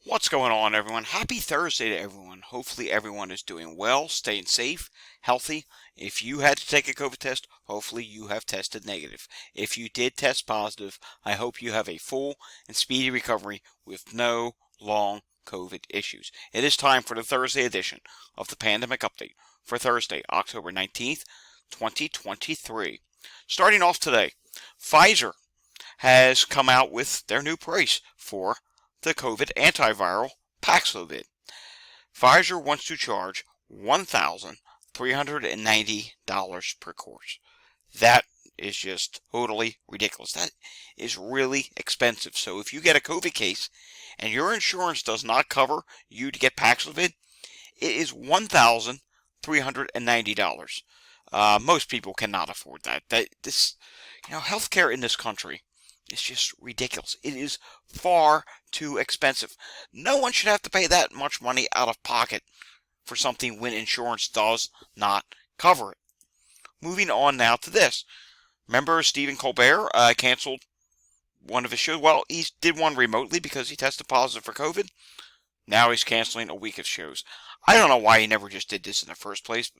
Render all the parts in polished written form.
What's going on, everyone? Happy Thursday to everyone. Hopefully, everyone is doing well, staying safe, healthy. If you had to take a COVID test, hopefully you have tested negative. If you did test positive, I hope you have a full and speedy recovery with no long COVID issues. It is time for the Thursday edition of the Pandemic Update for Thursday, October 19th, 2023. Starting off today, Pfizer has come out with their new price for the COVID antiviral Paxlovid. Pfizer wants to charge $1,390 per course. That is just totally ridiculous. That is really expensive. So if you get a COVID case and your insurance does not cover you to get Paxlovid, it is $1,390. Most people cannot afford that. Healthcare in this country, it's just ridiculous. It is far too expensive. No one should have to pay that much money out of pocket for something when insurance does not cover it. Moving on now to this. Remember Stephen Colbert canceled one of his shows? Well, he did one remotely because he tested positive for COVID. Now he's canceling a week of shows. I don't know why he never just did this in the first place,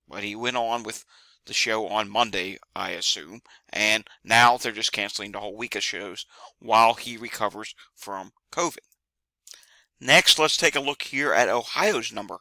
but he went on with the show on Monday, I assume, and now they're just canceling the whole week of shows while he recovers from COVID. Next, let's take a look here at Ohio's number.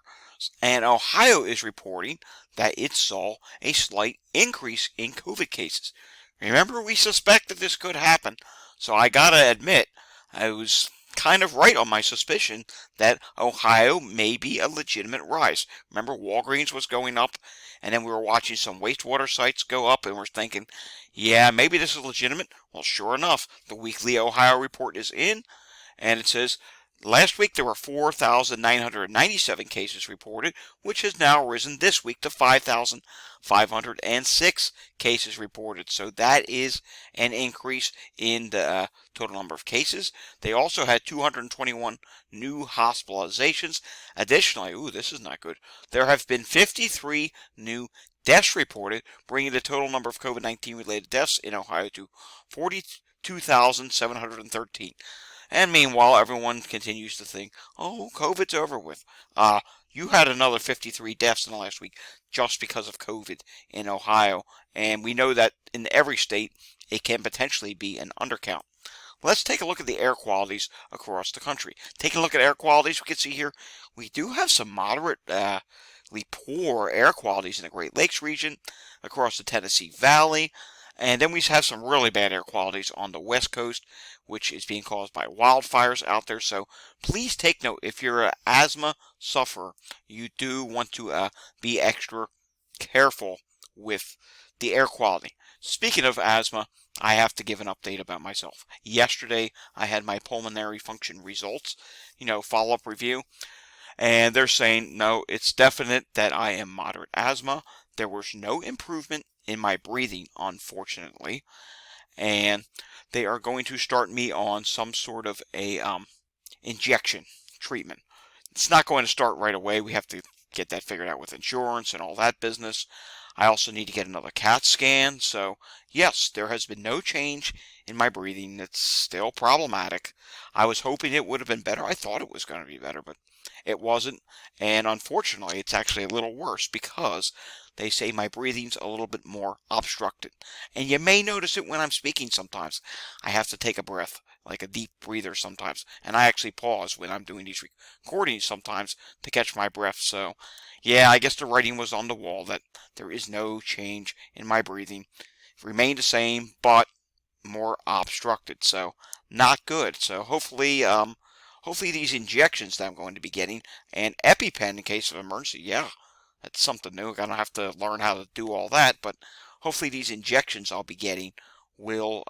And Ohio is reporting that it saw a slight increase in COVID cases. Remember, we suspected this could happen, so I gotta admit, I was kind of right on my suspicion that Ohio may be a legitimate rise. Remember, Walgreens was going up, and then we were watching some wastewater sites go up, and we're thinking, yeah, maybe this is legitimate. Well, sure enough, the weekly Ohio report is in, and it says, last week there were 4,997 cases reported, which has now risen this week to 5,506 cases reported. So that is an increase in the total number of cases. They also had 221 new hospitalizations. Additionally, this is not good, there have been 53 new deaths reported, bringing the total number of COVID-19 related deaths in Ohio to 42,713. And meanwhile, everyone continues to think, oh, COVID's over with. You had another 53 deaths in the last week just because of COVID in Ohio. And we know that in every state, it can potentially be an undercount. Let's take a look at the air qualities across the country. Taking a look at air qualities, we can see here, we do have some moderately poor air qualities in the Great Lakes region, across the Tennessee Valley. And then we have some really bad air qualities on the West Coast, which is being caused by wildfires out there. So please take note, if you're an asthma sufferer, you do want to be extra careful with the air quality. Speaking of asthma, I have to give an update about myself. Yesterday, I had my pulmonary function results, follow-up review. And they're saying, no, it's definite that I am moderate asthma. There was no improvement in my breathing, unfortunately. And they are going to start me on some sort of a injection treatment. It's not going to start right away. We have to get that figured out with insurance and all that business. I also need to get another CAT scan. So, yes, there has been no change in my breathing. It's still problematic. I was hoping it would have been better. I thought it was going to be better, but it wasn't. And unfortunately, it's actually a little worse because they say my breathing's a little bit more obstructed. And you may notice it when I'm speaking sometimes. I have to take a breath, like a deep breather sometimes. And I actually pause when I'm doing these recordings sometimes to catch my breath. So, yeah, I guess the writing was on the wall that there is no change in my breathing. It remained the same, but more obstructed. So, not good. So, hopefully these injections that I'm going to be getting, and EpiPen in case of emergency, yeah, that's something new. I'm going to have to learn how to do all that, but hopefully these injections I'll be getting will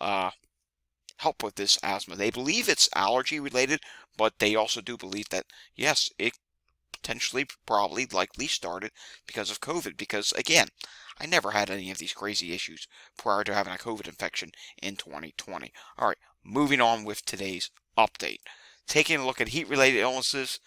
help with this asthma. They believe it's allergy related, but they also do believe that, yes, it potentially, probably, likely started because of COVID. Because, again, I never had any of these crazy issues prior to having a COVID infection in 2020. All right, moving on with today's update. Taking a look at heat-related illnesses,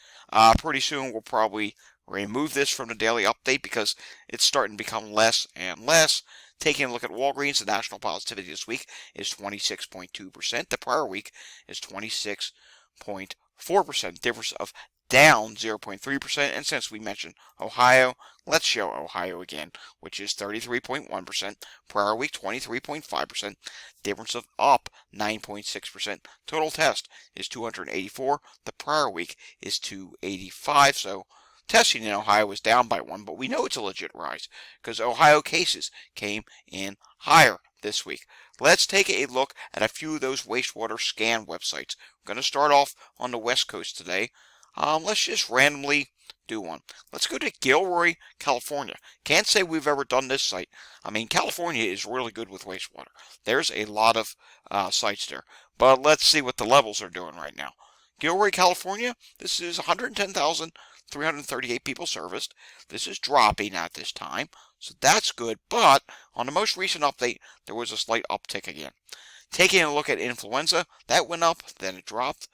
pretty soon we'll probably remove this from the daily update because it's starting to become less and less. Taking a look at Walgreens, the national positivity this week is 26.2%. The prior week is 26.4%. 4%, difference of down 0.3%. And since we mentioned Ohio, let's show Ohio again, which is 33.1%, prior week 23.5%, difference of up 9.6%. Total test is 284, the prior week is 285, so testing in Ohio was down by 1, but we know it's a legit rise because Ohio cases came in higher this week. Let's take a look at a few of those wastewater scan websites. We're going to start off on the West Coast today. Let's just randomly do one. Let's go to Gilroy, California. Can't say we've ever done this site. I mean, California is really good with wastewater. There's a lot of sites there. But let's see what the levels are doing right now. Gilroy, California, this is 110,338 people serviced. This is dropping at this time, so that's good. But on the most recent update, there was a slight uptick again. Taking a look at influenza, that went up, then it dropped.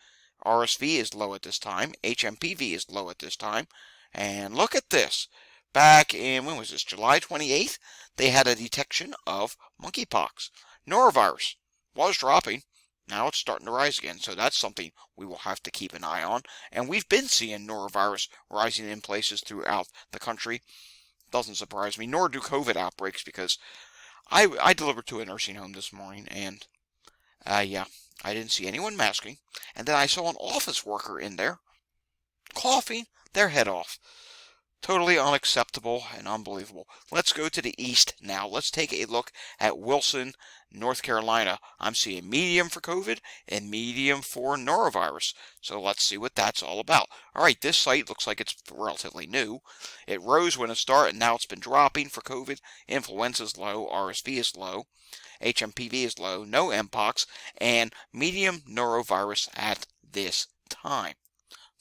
RSV is low at this time. HMPV is low at this time. And look at this. Back in, when was this, July 28th, they had a detection of monkeypox. Norovirus was dropping. Now it's starting to rise again, so that's something we will have to keep an eye on. And we've been seeing norovirus rising in places throughout the country. Doesn't surprise me, nor do COVID outbreaks, because I delivered to a nursing home this morning, and yeah, I didn't see anyone masking. And then I saw an office worker in there coughing their head off. Totally unacceptable and unbelievable. Let's go to the east now. Let's take a look at Wilson, North Carolina. I'm seeing medium for COVID and medium for norovirus. So let's see what that's all about. All right, this site looks like it's relatively new. It rose when it started, and now it's been dropping for COVID. Influenza is low, RSV is low, HMPV is low, no Mpox, and medium norovirus at this time.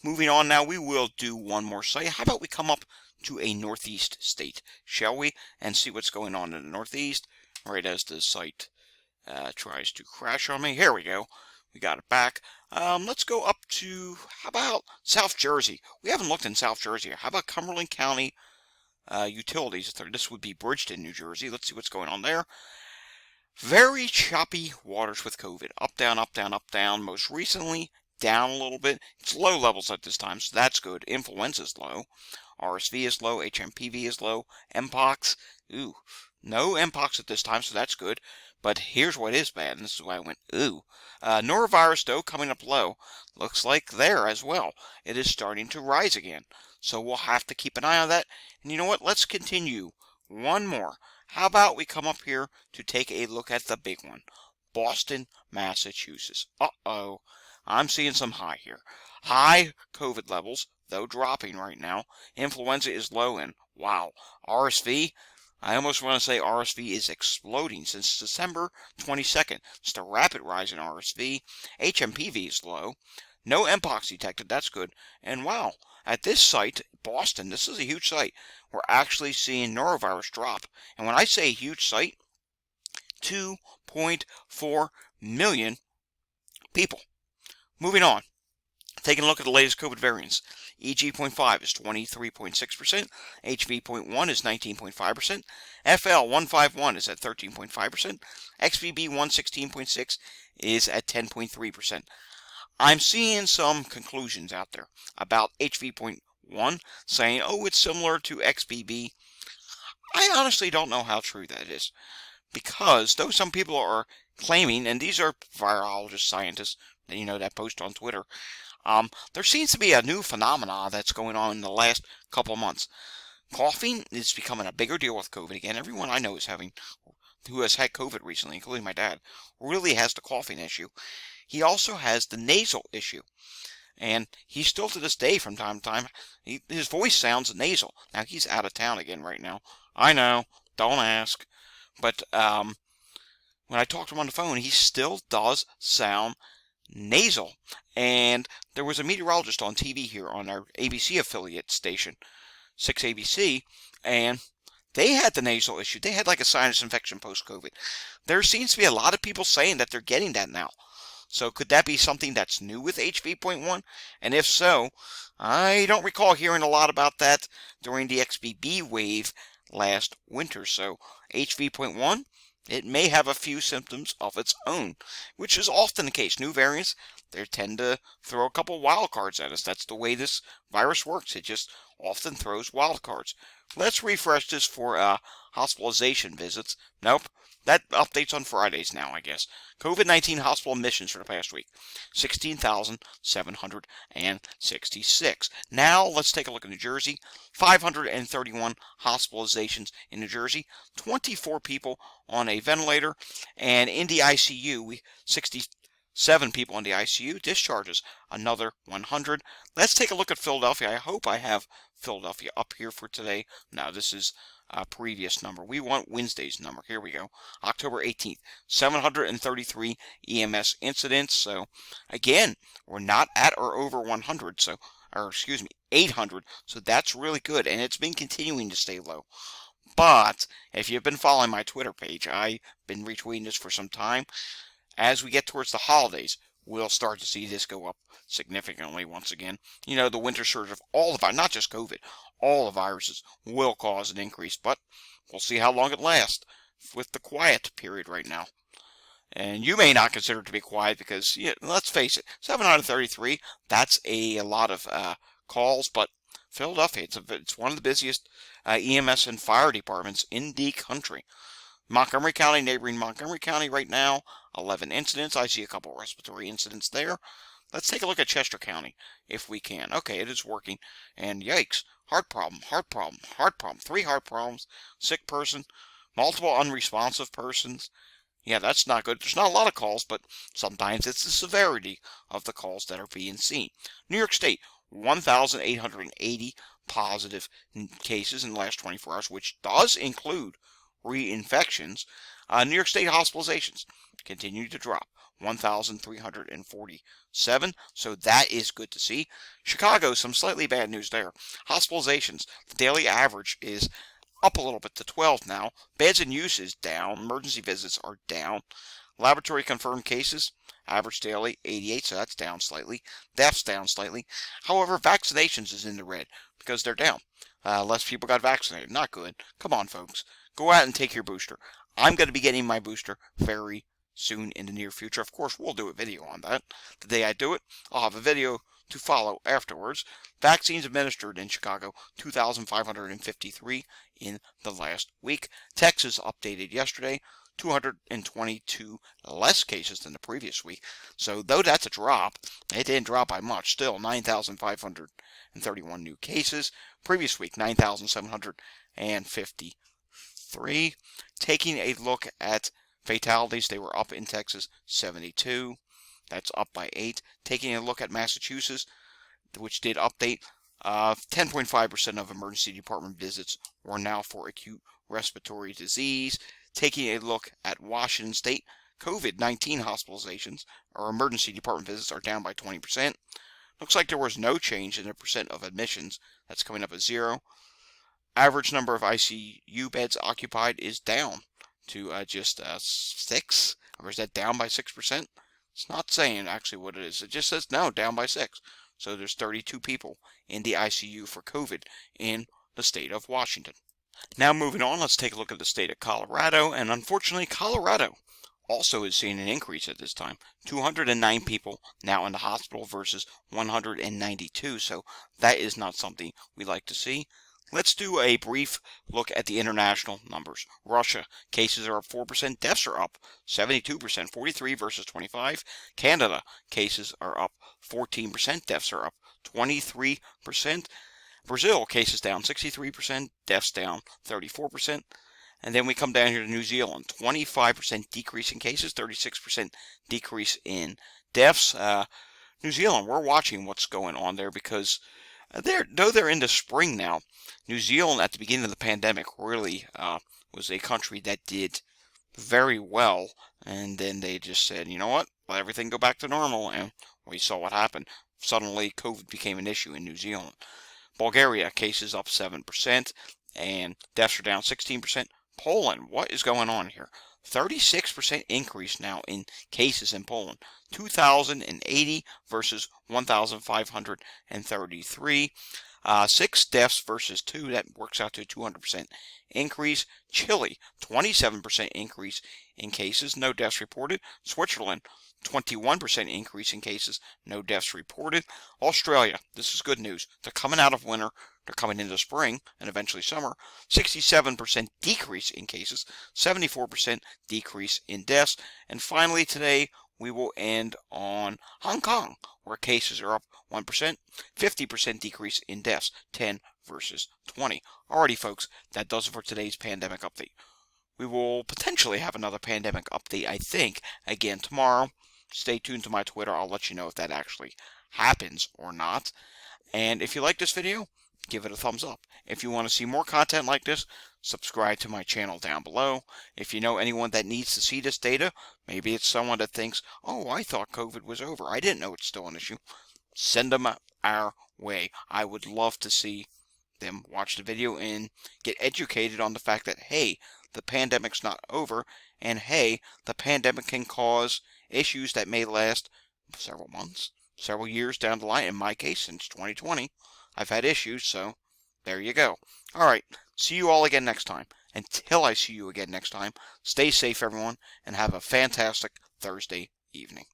Moving on now, we will do one more site. How about we come up to a northeast state, shall we, and see what's going on in the northeast, right as the site tries to crash on me. Here we go. We got it back. Let's go up to, how about South Jersey? We haven't looked in South Jersey. How about Cumberland County Utilities? This would be Bridgeton, New Jersey. Let's see what's going on there. Very choppy waters with COVID. Up, down, up, down, up, down. Most recently, down a little bit. It's low levels at this time, so that's good. Influenza is low. RSV is low. HMPV is low. Mpox, ooh, no Mpox at this time, so that's good. But here's what is bad, and this is why I went, ooh. Norovirus, though, coming up low. Looks like there as well. It is starting to rise again. So we'll have to keep an eye on that. And you know what? Let's continue. One more. How about we come up here to take a look at the big one? Boston, Massachusetts. Uh-oh. I'm seeing some high here. High COVID levels, though dropping right now. Influenza is low, and wow, RSV, I almost want to say RSV is exploding since December 22nd. Just a rapid rise in RSV. HMPV is low. No Mpox detected, that's good. And wow, at this site, Boston, this is a huge site. We're actually seeing norovirus drop. And when I say huge site, 2.4 million people. Moving on, taking a look at the latest COVID variants. EG.5 is 23.6%, HV.1 is 19.5%, FL151 is at 13.5%, XBB116.6 is at 10.3%. I'm seeing some conclusions out there about HV.1 saying, oh, it's similar to XBB. I honestly don't know how true that is, because though some people are claiming, and these are virologists, scientists, you know, that post on Twitter, there seems to be a new phenomena that's going on in the last couple of months. Coughing is becoming a bigger deal with COVID again. Everyone I know who has had COVID recently, including my dad, really has the coughing issue. He also has the nasal issue. And he still, to this day, from time to time, his voice sounds nasal. Now, he's out of town again right now. I know, don't ask. But when I talk to him on the phone, he still does sound nasal. And there was a meteorologist on TV here on our ABC affiliate station, 6ABC, and they had the nasal issue. They had like a sinus infection post-COVID. There seems to be a lot of people saying that they're getting that now. So could that be something that's new with HV.1? And if so, I don't recall hearing a lot about that during the XBB wave last winter. So HV.1, it may have a few symptoms of its own, which is often the case. New variants, they tend to throw a couple wild cards at us. That's the way this virus works. It just often throws wild cards. Let's refresh this for hospitalization visits. Nope. That updates on Fridays now, I guess. COVID-19 hospital admissions for the past week, 16,766. Now, let's take a look at New Jersey. 531 hospitalizations in New Jersey, 24 people on a ventilator, and in the ICU, 67 people in the ICU, discharges another 100. Let's take a look at Philadelphia. I hope I have Philadelphia up here for today. Now, this is a previous number. We want Wednesday's number. Here we go. October 18th, 733 EMS incidents. So, again, we're not at or over 100. So, or excuse me, 800. So that's really good, and it's been continuing to stay low. But if you've been following my Twitter page, I've been retweeting this for some time. As we get towards the holidays, we'll start to see this go up significantly once again. You know, the winter surge of all the not just COVID, all the viruses will cause an increase, but we'll see how long it lasts with the quiet period right now. And you may not consider it to be quiet because, let's face it, 733, that's a lot of calls, but Philadelphia, it's one of the busiest EMS and fire departments in the country. Montgomery County, neighboring Montgomery County right now, 11 incidents. I see a couple respiratory incidents there. Let's take a look at Chester County, if we can. Okay, it is working. And yikes, heart problem, heart problem, heart problem. 3 heart problems, sick person, multiple unresponsive persons. Yeah, that's not good. There's not a lot of calls, but sometimes it's the severity of the calls that are being seen. New York State, 1,880 positive cases in the last 24 hours, which does include reinfections. New York State hospitalizations continue to drop, 1,347. So that is good to see. Chicago, some slightly bad news there. Hospitalizations, the daily average is up a little bit to 12 now. Beds in use is down. Emergency visits are down. Laboratory confirmed cases, average daily 88, so that's down slightly. Deaths down slightly. However, vaccinations is in the red because they're down. Less people got vaccinated. Not good. Come on, folks. Go out and take your booster. I'm going to be getting my booster very soon in the near future. Of course, we'll do a video on that. The day I do it, I'll have a video to follow afterwards. Vaccines administered in Chicago, 2,553 in the last week. Texas updated yesterday, 222 less cases than the previous week. So though that's a drop, it didn't drop by much. Still 9,531 new cases. Previous week, 9,753. Taking a look at fatalities, they were up in Texas, 72. That's up by 8. Taking a look at Massachusetts, which did update, 10.5% of emergency department visits were now for acute respiratory disease. Taking a look at Washington State, COVID-19 hospitalizations or emergency department visits are down by 20%. Looks like there was no change in the percent of admissions. That's coming up at 0. Average number of ICU beds occupied is down to just 6. Or is that down by 6%? It's not saying actually what it is. It just says no, down by 6. So there's 32 people in the ICU for COVID in the state of Washington. Now moving on, let's take a look at the state of Colorado. And unfortunately, Colorado also is seeing an increase at this time. 209 people now in the hospital versus 192. So that is not something we like to see. Let's do a brief look at the international numbers. Russia, cases are up 4%, deaths are up 72%, 43 versus 25. Canada, cases are up 14%, deaths are up 23%. Brazil, cases down 63%, deaths down 34%. And then we come down here to New Zealand, 25% decrease in cases, 36% decrease in deaths. New Zealand, we're watching what's going on there because though they're into spring now, New Zealand at the beginning of the pandemic really was a country that did very well, and then they just said, you know what, let everything go back to normal, and we saw what happened. Suddenly, COVID became an issue in New Zealand. Bulgaria, cases up 7%, and deaths are down 16%. Poland, what is going on here? 36% increase now in cases in Poland. 2,080 versus 1,533. 6 deaths versus 2. That works out to a 200% increase. Chile, 27% increase in cases. No deaths reported. Switzerland, 21% increase in cases, no deaths reported. Australia, this is good news. They're coming out of winter, they're coming into spring and eventually summer. 67% decrease in cases, 74% decrease in deaths. And finally today, we will end on Hong Kong, where cases are up 1%, 50% decrease in deaths, 10 versus 20. Alrighty, folks, that does it for today's pandemic update. We will potentially have another pandemic update, I think, again tomorrow. Stay tuned to my Twitter. I'll let you know if that actually happens or not. And if you like this video, give it a thumbs up. If you want to see more content like this, subscribe to my channel down below. If you know anyone that needs to see this data, maybe it's someone that thinks, oh, I thought COVID was over. I didn't know it's still an issue. Send them our way. I would love to see them watch the video and get educated on the fact that, hey, the pandemic's not over, and hey, the pandemic can cause issues that may last several months, several years down the line. In my case, since 2020, I've had issues, so there you go. Alright, see you all again next time. Until I see you again next time, stay safe, everyone, and have a fantastic Thursday evening.